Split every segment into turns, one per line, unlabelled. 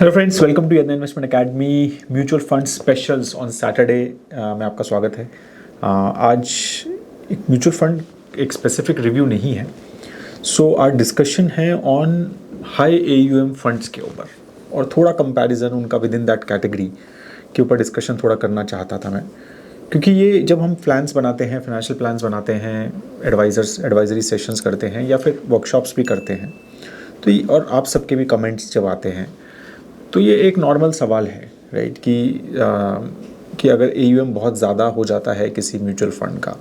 Hello friends, welcome to Yadnya investment academy mutual fund specials on Saturday में आपका स्वागत है। आज एक म्यूचुअल फंड एक स्पेसिफिक रिव्यू नहीं है। सो आवर डिस्कशन है ऑन हाई एयूएम फंड्स के ऊपर और थोड़ा कंपैरिजन उनका विद इन दैट कैटेगरी के ऊपर डिस्कशन थोड़ा करना चाहता था मैं, क्योंकि ये जब हम प्लान्स बनाते हैं, फाइनेंशियल प्लान्स बनाते हैं, एडवाइजरी सेशंस करते हैं या फिर वर्कशॉप्स भी करते हैं, तो ये और आप सबके भी कमेंट्स जब आते हैं तो ये एक नॉर्मल सवाल है, राइट, कि अगर एयूएम बहुत ज़्यादा हो जाता है किसी म्यूचुअल फंड का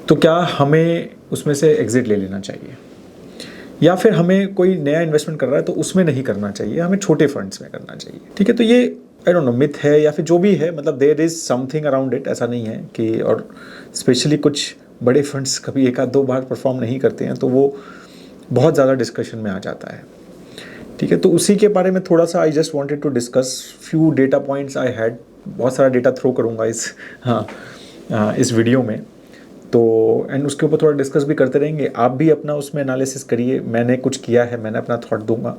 तो क्या हमें उसमें से एग्ज़िट ले लेना चाहिए या फिर हमें कोई नया इन्वेस्टमेंट कर रहा है तो उसमें नहीं करना चाहिए, हमें छोटे फंड्स में करना चाहिए। ठीक है, तो ये आई डोंट नो मिथ है या फिर जो भी है, मतलब there is something around it. ऐसा नहीं है कि, और स्पेशली कुछ बड़े फंड्स कभी एक आध दो बार परफॉर्म नहीं करते हैं तो वो बहुत ज़्यादा डिस्कशन में आ जाता है। ठीक है, तो उसी के बारे में थोड़ा सा I just wanted to discuss few data points I had. बहुत सारा डेटा थ्रो करूँगा इस वीडियो में, तो एंड उसके ऊपर थोड़ा डिस्कस भी करते रहेंगे। आप भी अपना उसमें एनालिसिस करिए, मैंने कुछ किया है, मैंने अपना थॉट दूंगा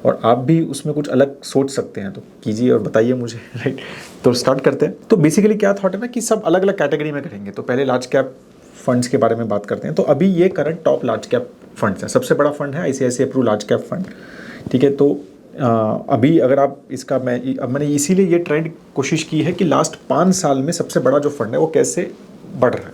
और आप भी उसमें कुछ अलग सोच सकते हैं तो कीजिए और बताइए मुझे, राइट। तो स्टार्ट करते हैं। तो बेसिकली क्या थॉट है ना कि सब अलग अलग कैटेगरी में करेंगे। तो पहले लार्ज कैप फंड्स के बारे में बात करते हैं। तो अभी ये current top large cap funds है। सबसे बड़ा फंड है ICICI pru large cap fund. ठीक है, तो अभी अगर आप इसका मैंने इसीलिए ये ट्रेंड कोशिश की है कि लास्ट 5 साल में सबसे बड़ा जो फंड है वो कैसे बढ़ रहा है।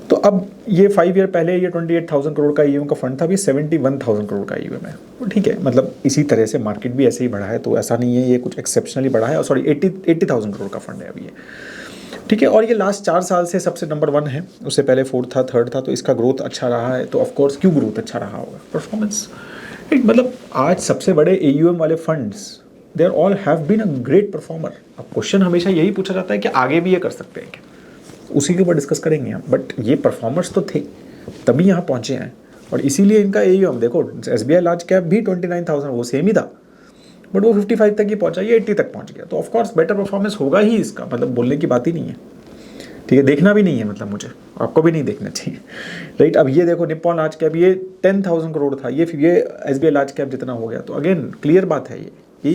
तो अब ये 5 ईयर पहले ये 28,000 करोड़ का ईयूएम का फंड था, अभी 71,000 करोड़ का ईयूएम है। तो ठीक है, मतलब इसी तरह से मार्केट भी ऐसे ही बढ़ा है, तो ऐसा नहीं है ये कुछ एक्सेप्शनली बढ़ा है। और सॉरी 80,000 करोड़ का फंड है अभी ये। ठीक है, और ये लास्ट 4 साल से सबसे नंबर 1 है। उससे पहले 4th था, 3rd था, तो इसका ग्रोथ अच्छा रहा है। तो ऑफकोर्स क्यों ग्रोथ अच्छा रहा होगा, परफॉर्मेंस। मतलब आज सबसे बड़े एयूएम वाले funds they are all have been a great performer. अब क्वेश्चन हमेशा यही पूछा जाता है कि आगे भी ये कर सकते हैं क्या, उसी के ऊपर डिस्कस करेंगे हम। बट ये परफॉर्मर्स तो थे तभी यहाँ पहुँचे हैं और इसीलिए इनका एयूएम देखो, एसबीआई लार्ज कैप भी 29,000 वो सेम ही था, बट वो 55 तक ही पहुँचा, ये 80 तक पहुँच गया। तो ऑफकोर्स बेटर परफॉर्मेंस होगा ही इसका, मतलब बोलने की बात ही नहीं है। ठीक है, देखना भी नहीं है, मतलब मुझे, आपको भी नहीं देखना चाहिए, राइट। अब ये देखो निप्पॉन लार्ज कैप ये 10,000 करोड़ था, ये एसबीआई लार्ज कैप जितना हो गया। तो अगेन क्लियर बात है ये कि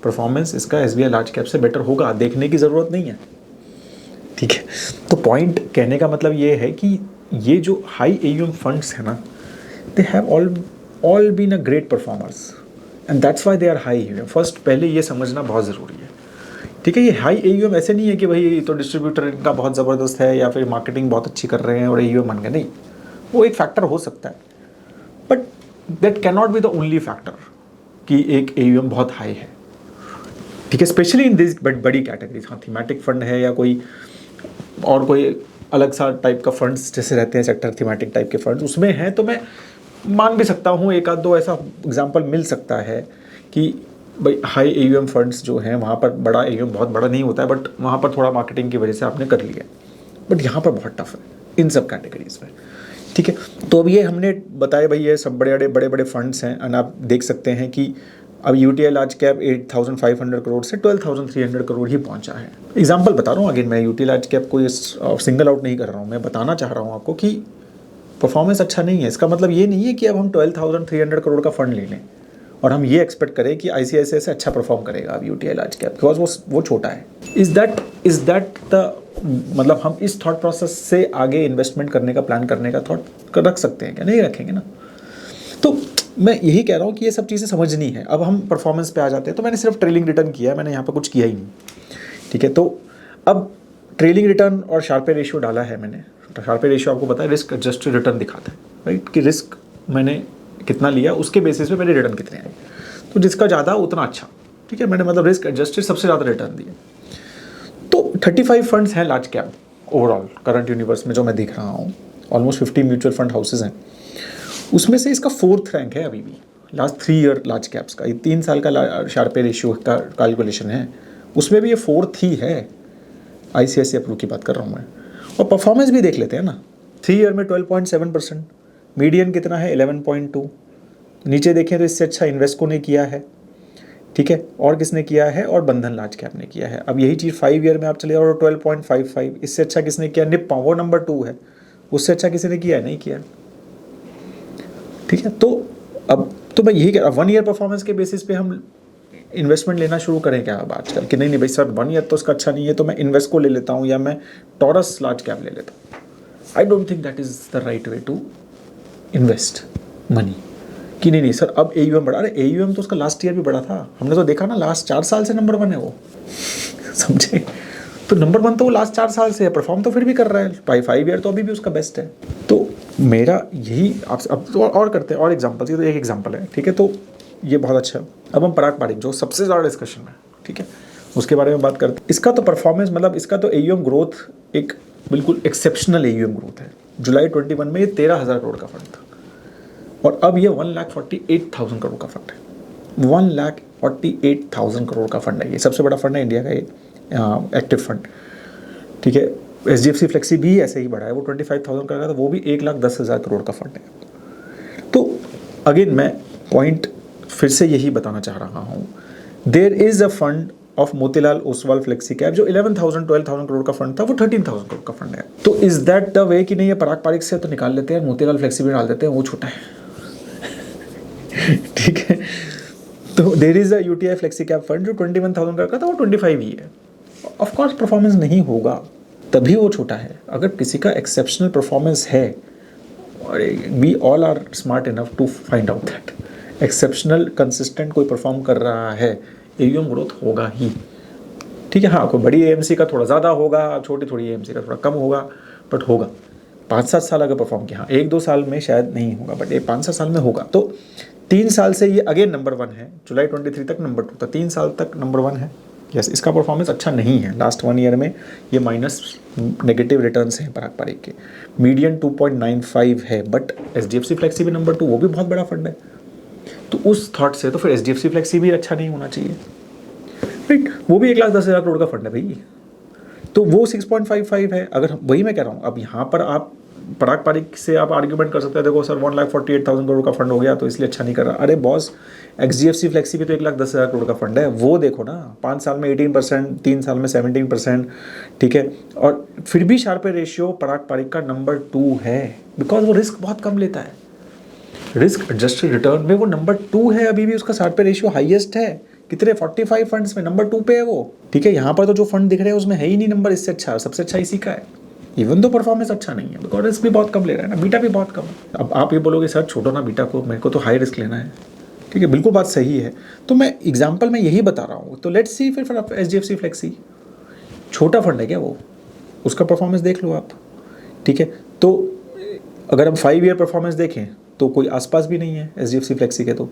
परफॉर्मेंस इसका एसबीआई लार्ज कैप से बेटर होगा, देखने की ज़रूरत नहीं है। ठीक है, तो पॉइंट कहने का मतलब ये है कि ये जो हाई एयूएम फंड्स है ना, they have all been a great performers and that's why they are high AUM. First पहले ये समझना बहुत ज़रूरी है। ठीक है, ये हाई एयूएम ऐसे नहीं है कि भाई तो डिस्ट्रीब्यूटर इनका बहुत ज़बरदस्त है या फिर मार्केटिंग बहुत अच्छी कर रहे हैं और एयूएम बन गए, नहीं। वो एक फैक्टर हो सकता है, but that can not be the only factor कि एक एयूएम बहुत हाई है। ठीक है, स्पेशली इन दिस बड़ी कैटेगरीज। हाँ, थीमेटिक फंड है या कोई और कोई अलग सा टाइप का फंड्स जैसे रहते हैं, सेक्टर थीमेटिक टाइप के फंड्स उसमें हैं, तो मैं मान भी सकता हूँ, एक आध दो ऐसा एग्जाम्पल मिल सकता है कि भाई हाई एयूएम फंड्स जो हैं वहाँ पर बड़ा एयूएम बहुत बड़ा नहीं होता है, बट वहाँ पर थोड़ा मार्केटिंग की वजह से आपने कर लिया। बट यहाँ पर बहुत टफ है इन सब कैटेगरीज में। ठीक है, तो अब ये हमने बताया भाई ये सब बड़े बड़े फंड्स हैं एंड आप देख सकते हैं कि अब यूटीआई लार्ज कैप 8,500 करोड़ से 12,300 करोड़ ही पहुंचा है। एग्जांपल बता रहा हूँ, अगेन मैं यूटीआई लार्ज कैप को सिंगल आउट नहीं कर रहा हूँ, मैं बताना चाह रहा हूँ आपको कि परफॉर्मेंस अच्छा नहीं है। इसका मतलब ये नहीं है कि अब हम 12,300 करोड़ का फंड ले लें और हम ये एक्सपेक्ट करें कि आईसीआईसीआई से अच्छा परफॉर्म करेगा अब यूटीआई लार्ज कैप, बिकॉज वो छोटा है। इज दैट द, मतलब हम इस थॉट प्रोसेस से आगे इन्वेस्टमेंट करने का, प्लान करने का थॉट रख सकते हैं क्या? नहीं रखेंगे ना। तो मैं यही कह रहा हूँ कि ये सब चीज़ें समझनी है। अब हम परफॉर्मेंस पे आ जाते हैं। तो मैंने सिर्फ ट्रेलिंग रिटर्न किया है, मैंने यहाँ पर कुछ किया ही नहीं। ठीक है, तो अब ट्रेलिंग रिटर्न और शार्पे रेशियो डाला है मैंने। तो शार्पे रेशियो आपको पता है रिस्क एडजस्टेड रिटर्न दिखाता है, राइट, कि रिस्क मैंने कितना लिया उसके बेसिस पे मेरे रिटर्न कितने आए। तो जिसका ज़्यादा उतना अच्छा। ठीक है, मैंने मतलब रिस्क एडजस्टेड सबसे ज़्यादा रिटर्न दिए। तो 35 फंड्स हैं large cap overall current universe में जो मैं देख रहा हूँ। ऑलमोस्ट 50 म्यूचुअल फंड हाउसेज हैं, उसमें से इसका 4th रैंक है अभी भी लास्ट 3 ईयर लार्ज कैप्स का। ये 3 साल का शार्पे रेशियो का कैलकुलेशन है, उसमें भी ये 4th ही है। आईसीआईसीआई प्रू की बात कर रहा हूँ मैं। और परफॉर्मेंस भी देख लेते हैं ना, 3 ईयर में 12.7%, मीडियन कितना है 11.2। नीचे देखें तो इससे अच्छा इन्वेस्को ने किया है। ठीक है, और किसने किया है, और बंधन लार्ज कैप ने किया है। अब यही चीज़ 5 ईयर में आप चले जाओ 12.55, इससे अच्छा किसने किया, निप्पॉन, वो नंबर 2 है। उससे अच्छा किसी ने किया है, नहीं किया। ठीक है, तो अब तो मैं यही कह रहा हूँ 1 ईयर परफॉर्मेंस के बेसिस पे हम इन्वेस्टमेंट लेना शुरू करें क्या अब आजकल कि नहीं नहीं भाई सर 1 ईयर तो उसका अच्छा नहीं है तो मैं इन्वेस्ट को ले लेता हूँ या मैं टॉरस लार्ज कैप ले लेता हूँ। I don't think that is the right way to invest money कि नहीं नहीं सर अब AUM बढ़ा। अरे AUM तो उसका लास्ट ईयर भी बढ़ा था, हमने तो देखा ना, लास्ट 4 साल से नंबर 1 है वो समझे। तो नंबर 1 तो वो लास्ट 4 साल से है, परफॉर्म तो फिर भी कर रहा है, 5 ईयर तो अभी भी उसका बेस्ट है। तो मेरा यही आपसे अब तो और करते हैं और एग्जाम्पल्स, ये तो एक एग्जाम्पल है, ठीक है। तो ये बहुत अच्छा है। अब हम पराग पारिक जो सबसे ज़्यादा डिस्कशन है, ठीक है, उसके बारे में बात करते हैं। इसका तो परफॉर्मेंस मतलब इसका तो AUM ग्रोथ एक बिल्कुल एक्सेप्शनल AUM ग्रोथ है। जुलाई 21 में ये 13,000 करोड़ का फंड था और अब ये 1,48,000 करोड़ का फंड है। 1,48,000 करोड़ का फंड है, ये सबसे बड़ा फंड है इंडिया का, ये एक्टिव फंड, ठीक है। HDFC फ्लेक्सी भी ऐसे ही बढ़ा है, वो 25,000 का था, वो भी 1,10,000 करोड़ का फंड है। तो अगेन मैं पॉइंट फिर से यही बताना चाह रहा हूँ, there is a fund of Motilal Oswal flexi cap जो 11,000-12,000 करोड़ का फंड था, वो 13,000 करोड़ का फंड है। तो इज दैट द वे कि नहीं ये पराग पारिक से तो निकाल लेते हैं, मोतीलाल फ्लेक्सी भी डाल देते हैं, वो छोटा है ठीक है। तो there is a UTI flexi cap fund जो 21,000 करोड़ का था, वो 25 ही है। ऑफ कोर्स परफॉर्मेंस नहीं होगा, तभी वो छोटा है। अगर किसी का एक्सेप्शनल परफॉर्मेंस है, और we all are smart enough to find out that exceptional consistent कोई परफॉर्म कर रहा है, AUM ग्रोथ होगा ही, ठीक है। हाँ, कोई बड़ी AMC का थोड़ा ज़्यादा होगा, छोटी थोड़ी AMC का थोड़ा कम होगा, बट होगा। 5-7 साल अगर परफॉर्म किया, हाँ 1-2 साल में शायद नहीं होगा, बट ये 5-7 साल में होगा। तो 3 साल से ये अगेन नंबर 1 है, जुलाई 23 तक नंबर 2 था, 3 साल तक नंबर 1 है। यस, इसका परफॉर्मेंस अच्छा नहीं है, लास्ट 1 ईयर में ये माइनस नेगेटिव रिटर्न्स हैं पराग पारिक के, मीडियन 2.95 है। बट HDFC फ्लेक्सी भी नंबर 2, वो भी बहुत बड़ा फंड है। तो उस थॉट से तो फिर HDFC फ्लेक्सी भी अच्छा नहीं होना चाहिए, राइट। वो भी 1,10,000 करोड़ का फंड है भाई, तो वो 6.55 है। अगर वही मैं कह रहा हूँ, अब यहाँ पर आप पराग पारिक से आप आर्ग्यूमेंट कर सकते हैं, देखो सर 1,48,000 करोड़ का फंड हो गया तो इसलिए अच्छा नहीं कर रहा। अरे बॉस, HDFC फ्लेक्सी भी तो 1,10,000 करोड़ का फंड है, वो देखो ना, 5 साल में 18%, 3 साल में 17%, ठीक है। और फिर भी शार्पर रेशियो पराग पारिक का नंबर 2 है, बिकॉज वो रिस्क बहुत कम लेता है। रिस्क एडजस्टेड रिटर्न में वो नंबर 2 है, अभी भी उसका शार्पर रेशियो हाईएस्ट है। कितने 45 फंड्स में नंबर 2 पे है वो, ठीक है। यहाँ पर तो जो फंड दिख रहे हैं उसमें है ही नहीं नंबर इससे अच्छा, सबसे अच्छा इसी का है। इवन तो परफॉर्मेंस अच्छा नहीं है, बिकॉज रिस्क भी बहुत कम ले रहा है ना, बीटा भी बहुत कम है। अब आप ये बोलोगे सर छोड़ो ना बीटा को, मेरे को तो हाई रिस्क लेना है, ठीक है, बिल्कुल बात सही है। तो मैं एग्जाम्पल में यही बता रहा हूँ। तो लेट्स सी फिर HDFC फ्लेक्सी छोटा फंड है क्या वो, उसका परफॉर्मेंस देख लो आप, ठीक है। तो अगर हम 5 ईयर परफॉर्मेंस देखें तो कोई आसपास भी नहीं है HDFC फ्लेक्सी के, तो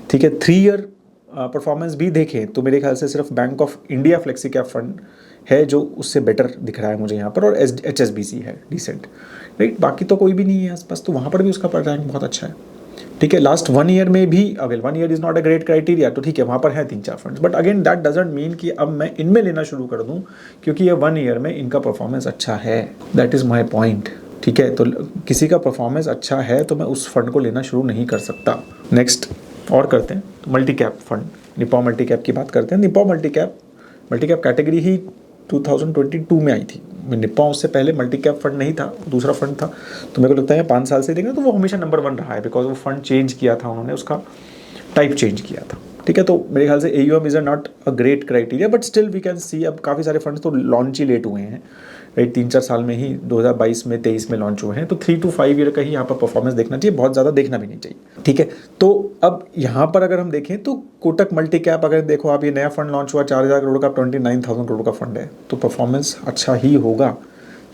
ठीक है। 3 ईयर परफॉर्मेंस भी देखें तो मेरे ख्याल से सिर्फ bank of India flexi cap fund है जो उससे बेटर दिख रहा है मुझे यहाँ पर, और HSBC है डिसेंट, राइट। बाकी तो कोई भी नहीं है आसपास, तो वहाँ पर भी उसका रैंक बहुत अच्छा है, ठीक है। लास्ट 1 ईयर में भी, अगर 1 year is not a great criteria, तो ठीक है वहाँ पर है 3-4 funds, but again that doesn't mean कि अब मैं इनमें लेना शुरू कर दूँ क्योंकि ये 1 ईयर में इनका परफॉर्मेंस अच्छा है। दैट इज़ माई पॉइंट, ठीक है। तो किसी का परफॉर्मेंस अच्छा है तो मैं उस फंड को लेना शुरू नहीं कर सकता। नेक्स्ट और करते हैं, तो multi cap fund, Nippon multi cap की बात करते हैं। निप्पॉन मल्टी कैप कैटेगरी ही 2022 में आई थी। निप्पॉन उससे पहले मल्टी कैप फंड नहीं था, दूसरा फंड था। तो मेरे को लगता है 5 साल से देखें तो वो हमेशा नंबर 1 रहा है, बिकॉज वो फंड चेंज किया था उन्होंने, उसका टाइप चेंज किया था, ठीक है। तो मेरे ख्याल से AUM is not a great criteria, but still we can see अब काफ़ी सारे फंड्स तो लॉन्च ही लेट हुए हैं, राइट। 3-4 साल में ही 2022 में 23 में लॉन्च हुए हैं, तो 3 to 5 ईयर का ही यहाँ पर परफॉर्मेंस देखना चाहिए, बहुत ज़्यादा देखना भी नहीं चाहिए, ठीक है। तो अब यहाँ पर अगर हम देखें तो कोटक मल्टी कैप, अगर देखो आप, ये नया फंड लॉन्च हुआ 4,000 करोड़ का, 29,000 करोड़ का फंड है, तो परफॉर्मेंस अच्छा ही होगा।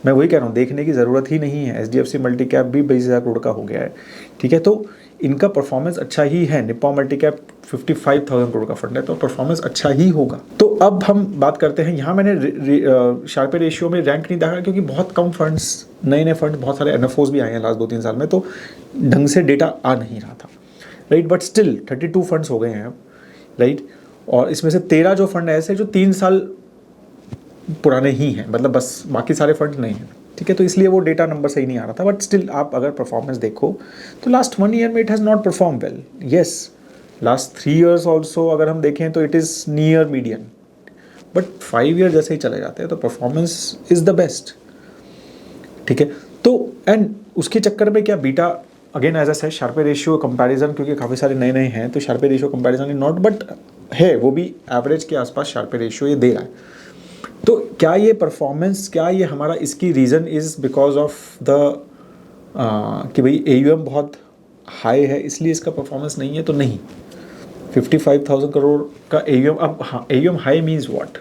मैं वही कह रहा हूँ, देखने की ज़रूरत ही नहीं है। HDFC मल्टी कैप भी 22,000 करोड़ का हो गया है, ठीक है। तो इनका परफॉर्मेंस अच्छा ही है। निप्पॉन मल्टी कैप 55,000 करोड़ का फंड है, तो परफॉर्मेंस अच्छा ही होगा। तो अब हम बात करते हैं, यहाँ मैंने शार्पर रेशियो में रैंक नहीं देखा क्योंकि बहुत कम फंड्स, नए फंड, बहुत सारे NFOs भी आए हैं लास्ट 2-3 साल में, तो ढंग से डेटा आ नहीं रहा था, राइट। बट स्टिल 32 फंड्स हो गए हैं अब, राइट। और इसमें से 13 जो फंड ऐसे जो 3 साल पुराने ही हैं, मतलब बस, बाकी सारे फंड नहीं हैं, ठीक है। तो इसलिए वो डेटा नंबर सही नहीं आ रहा था, बट स्टिल आप अगर परफॉर्मेंस देखो तो लास्ट 1 ईयर में it has not perform well. Yes, last 3 years also अगर हम देखें तो it is near median, but 5 year जैसे ही चले जाते हैं तो परफॉर्मेंस इज़ द बेस्ट, ठीक है। तो एंड उसके चक्कर में क्या beta again as a said Sharpe ratio comparison, क्योंकि काफ़ी सारे नए नए हैं तो Sharpe ratio comparison is not, but है वो भी एवरेज के आसपास शार्पे रेशियो ये दे रहा है। तो क्या ये परफॉर्मेंस, क्या ये हमारा इसकी reason is because of the कि भाई AUM बहुत हाई है इसलिए इसका परफॉर्मेंस नहीं है? तो नहीं। 55,000 करोड़ का AUM, अब हाँ AUM high means what?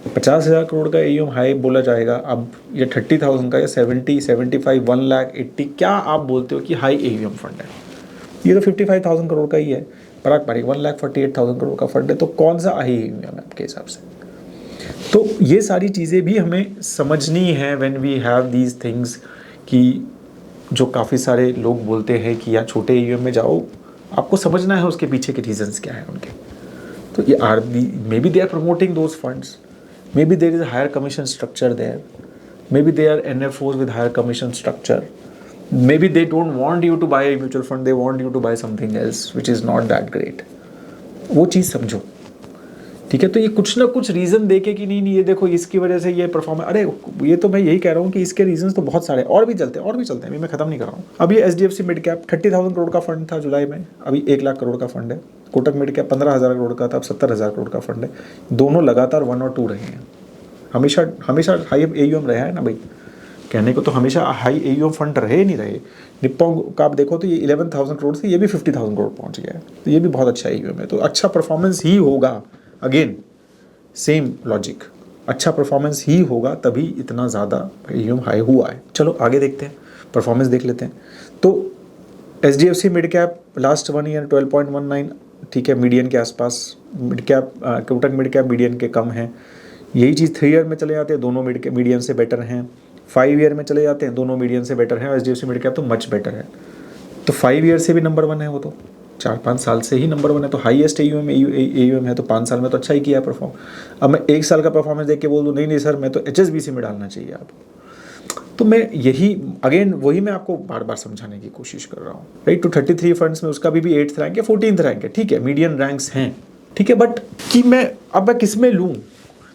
50,000 crore का AUM हाई बोला जाएगा, अब ये 30,000 का या 70, 75, 1 लाख 80, क्या आप बोलते हो कि हाई AUM फंड है? ये तो 55,000 करोड़ का ही है, पराग पारी 1,48,000 करोड़ का फंड है, तो कौन सा हाई AUM है आपके हिसाब से? तो ये सारी चीज़ें भी हमें समझनी है when we have these things, कि जो काफ़ी सारे लोग बोलते हैं कि यार छोटे AUM में जाओ, आपको समझना है उसके पीछे के रीजंस क्या है उनके। तो ये are be, may be they are promoting those funds, may be there is higher commission structure there, may be they are NFOs with higher commission structure, may be they don't want you to buy mutual fund, they want you to buy something else which is not that great. वो चीज़ समझो, ठीक है? तो ये कुछ ना कुछ रीज़न देके कि नहीं नहीं ये देखो इसकी वजह से ये परफॉर्मेंस, अरे ये तो मैं यही कह रहा हूँ कि इसके रीजंस तो बहुत सारे और भी चलते हैं, और भी चलते हैं, अभी मैं ख़त्म नहीं कर रहा हूँ। अभी HDFC मिड कैप 30,000 करोड़ का फंड था जुलाई में, अभी 1 लाख करोड़ का फंड है। कोटक मिड कैप 15,000 करोड़ का था, अब 70,000 करोड़ का फंड है। दोनों लगातार 1 और 2 रहे हैं। हमेशा हमेशा हाई AUM रहा है ना भाई, कहने को तो हमेशा हाई AUM फंड रहे नहीं रहे। निप्पॉन का आप देखो तो ये 11,000 करोड़ से ये भी 50,000 करोड़ पहुँच गया है, तो ये भी बहुत अच्छा AUM है, तो अच्छा परफॉर्मेंस ही होगा। अगेन सेम लॉजिक, अच्छा परफॉर्मेंस ही होगा तभी इतना ज़्यादा AUM हाई हुआ है। चलो आगे देखते हैं, परफॉर्मेंस देख लेते हैं। तो HDFC mid cap last 1 year 12.19, ठीक है, मीडियन के आसपास। Mid cap Kotak mid cap median के कम है। यही चीज़ 3 ईयर में चले जाते हैं, दोनों मीडियन से बेटर हैं। 5 ईयर में चले जाते हैं, दोनों मीडियन से बेटर हैं, और HDFC मिड कैप तो मच बेटर है। तो 5 ईयर से भी नंबर 1 है वो, तो 4-5 साल से ही नंबर 1 है, तो हाईएस्ट AUM है, तो 5 साल में तो अच्छा ही किया परफॉर्म। अब मैं 1 साल का परफॉर्मेंस देख के बोल दूँ नहीं नहीं सर मैं तो HSBC में डालना चाहिए आप, तो मैं यही अगेन वही मैं आपको बार बार समझाने की कोशिश कर रहा हूँ, राइट। तो 33 फंड्स में उसका भी 8th रैंक है, 14th रैंक है, ठीक है, मीडियन रैंक्स हैं, ठीक है, बट कि मैं किस में लूँ?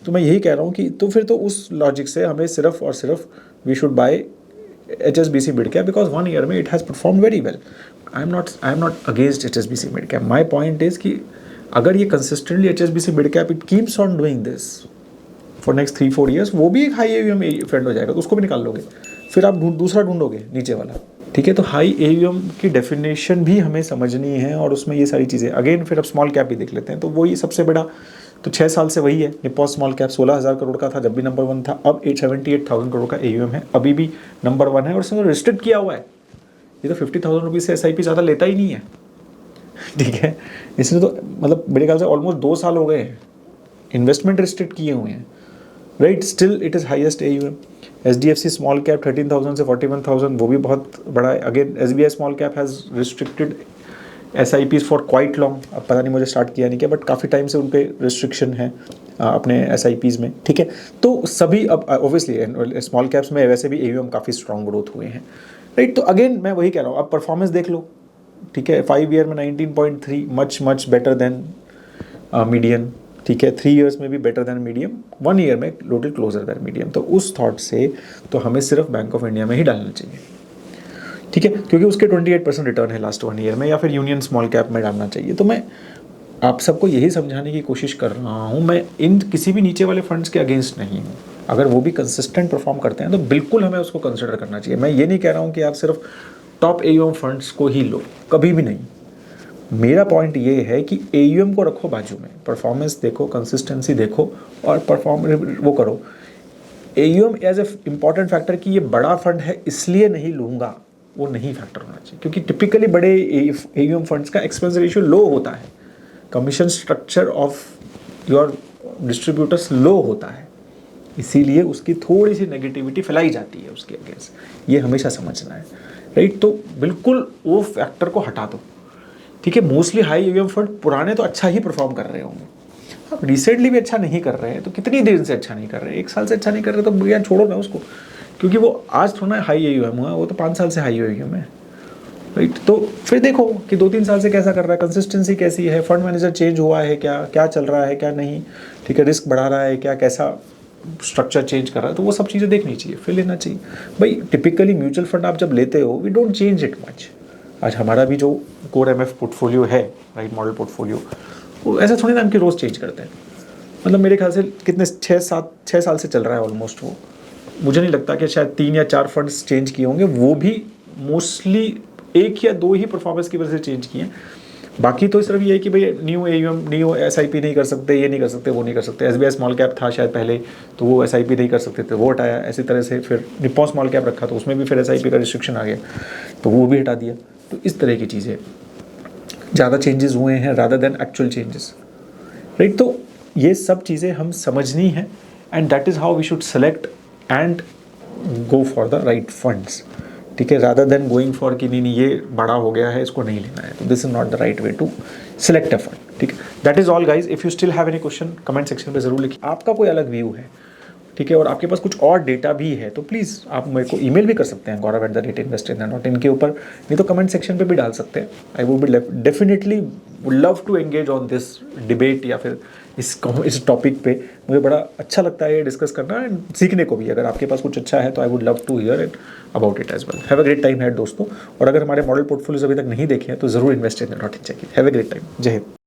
तो मैं यही कह रहा हूँ कि तो फिर तो उस लॉजिक से हमें सिर्फ और सिर्फ we should buy HSBC mid cap, because 1 year में it has perform very well. I am not against HSBC mid cap. My point is कि अगर ये consistently HSBC mid cap it keeps on doing this for next 3-4 years, वो भी एक high AUM friend हो जाएगा, तो उसको भी निकाल लोगे, फिर आप दूसरा ढूंढोगे नीचे वाला, ठीक है। तो हाई AUM की डेफिनेशन भी हमें समझनी है, और उसमें ये सारी चीज़ें अगेन फिर अब स्मॉल कैप भी देख लेते हैं। तो वही सबसे बड़ा, तो 6 साल से वही है, निप्पॉन स्मॉल कैप 16,000 करोड़ का था जब भी नंबर 1 था, अब 878,000 करोड़ का AUM है, अभी भी नंबर 1 है, और इसमें रिस्ट्रिक्ट किया हुआ है। ये तो 50,000 रुपीज़ से SIP ज़्यादा लेता ही नहीं है, ठीक है। इसने तो मतलब मेरे ख्याल से ऑलमोस्ट 2 साल हो गए हैं इन्वेस्टमेंट रिस्ट्रिक्ट किए हुए हैं, right. Still it is highest AUM। HDFC small cap 13,000 से 41,000, वो भी बहुत बड़ा है। Again SBI small cap has restricted SIPs for quite long, अब पता नहीं मुझे स्टार्ट किया नहीं किया, बट काफ़ी टाइम से उन पर रिस्ट्रिक्शन है अपने SIPs में, ठीक है। तो सभी अब ऑब्वियसली स्मॉल कैप्स में वैसे भी AUM काफ़ी स्ट्रॉन्ग ग्रोथ हुए हैं, राइट। तो अगेन मैं वही कह रहा हूँ, अब परफॉर्मेंस देख लो, ठीक है। 5 ईयर में 19.3, मच बेटर देन मीडियन, ठीक है। 3 ईयर्स में भी बेटर देन मीडियम, 1 ईयर में लिटिल क्लोजर देन मीडियम। तो उस थॉट से तो हमें सिर्फ बैंक ऑफ इंडिया में ही डालना चाहिए, ठीक है, क्योंकि उसके 28% रिटर्न है लास्ट 1 ईयर में, या फिर यूनियन स्मॉल कैप में डालना चाहिए। तो मैं आप सबको यही समझाने की कोशिश कर रहा हूँ, मैं इन किसी भी नीचे वाले फंड्स के अगेंस्ट नहीं हूँ। अगर वो भी कंसिस्टेंट परफॉर्म करते हैं तो बिल्कुल हमें उसको कंसिडर करना चाहिए। मैं ये नहीं कह रहा हूँ कि आप सिर्फ टॉप AUM फंड्स को ही लो, कभी भी नहीं। मेरा पॉइंट ये है कि AUM को रखो बाजू में, परफॉर्मेंस देखो, कंसिस्टेंसी देखो, और परफॉर्म वो करो। AUM as a important factor कि ये बड़ा फंड है इसलिए नहीं लूँगा, वो नहीं फैक्टर होना चाहिए, क्योंकि टिपिकली बड़े AUM फंड्स का एक्सपेंस रेशियो लो होता है, commission structure of your distributors low होता है, इसीलिए उसकी थोड़ी सी नेगेटिविटी फैलाई जाती है उसके अगेंस्ट, ये हमेशा समझना है, राइट। तो बिल्कुल वो फैक्टर को हटा दो, ठीक है। मोस्टली हाई AUM फंड पुराने तो अच्छा ही परफॉर्म कर रहे होंगे, अब रिसेंटली भी अच्छा नहीं कर रहे हैं, तो कितनी देर से अच्छा नहीं कर रहे हैं? 1 साल से अच्छा नहीं कर रहे तो भैया छोड़ो ना उसको, क्योंकि वो आज थोड़ा हाई AUM हुआ, वो तो 5 साल से हाई AUM है, राइट। तो फिर देखो कि 2-3 साल से कैसा कर रहा है, कंसिस्टेंसी कैसी है, फंड मैनेजर चेंज हुआ है क्या, क्या चल रहा है क्या नहीं, ठीक है, रिस्क बढ़ा रहा है क्या, कैसा स्ट्रक्चर चेंज कर रहा है, तो वो सब चीज़ें देखनी चाहिए, फिर लेना चाहिए भाई। टिपिकली म्यूचुअल फंड आप जब लेते हो, we don't change it much, आज हमारा भी जो कोर एमएफ पोर्टफोलियो है, राइट मॉडल पोर्टफोलियो, वो ऐसा थोड़ी ना हम कि रोज़ चेंज करते हैं। मतलब मेरे ख्याल से कितने 6 साल से चल रहा है ऑलमोस्ट वो। मुझे नहीं लगता कि शायद 3 या 4 फंड्स चेंज किए होंगे, वो भी मोस्टली 1 या 2 ही परफॉर्मेंस की वजह से चेंज किए हैं। बाकी तो सिर्फ ये है कि भाई न्यू एयूएम न्यू एसआईपी नहीं कर सकते, ये नहीं कर सकते, वो नहीं कर सकते। एसबीआई स्मॉल कैप था शायद पहले, तो वो एसआईपी नहीं कर सकते थे, वो हटाया। ऐसी तरह से फिर निप्पॉन स्मॉल कैप रखा, तो उसमें भी फिर एसआईपी का रिस्ट्रिक्शन आ गया, तो वो भी हटा दिया। तो इस तरह की चीज़ें ज़्यादा चेंजेस हुए हैं rather than actual changes, right. तो ये सब चीज़ें हम समझनी है, and that is how we should select and go for the right funds, ठीक है, रादर देन गोइंग फॉर कि नहीं ये बड़ा हो गया है, इसको नहीं लेना है। तो this is not the right way to select a fund, ठीक है। That is all guys. If you still have any question comment section पे ज़रूर लिखिए। आपका कोई अलग व्यू है, ठीक है, और आपके पास कुछ और डेटा भी है, तो प्लीज़ आप मेरे को ईमेल भी कर सकते हैं gaurav@investinddia.in के ऊपर, नहीं तो कमेंट सेक्शन पे भी डाल सकते हैं। I would be definitely love to engage on this debate, या फिर इस टॉपिक पे मुझे बड़ा अच्छा लगता है ये डिस्कस करना एंड सीखने को भी। अगर आपके पास कुछ अच्छा है तो I would love to hear it about it as well. Have a great time है दोस्तों, और अगर हमारे मॉडल पोर्टफोलियोज अभी तक नहीं देखे हैं तो ज़रूर invest in check it. Have a great time. जय हिंद।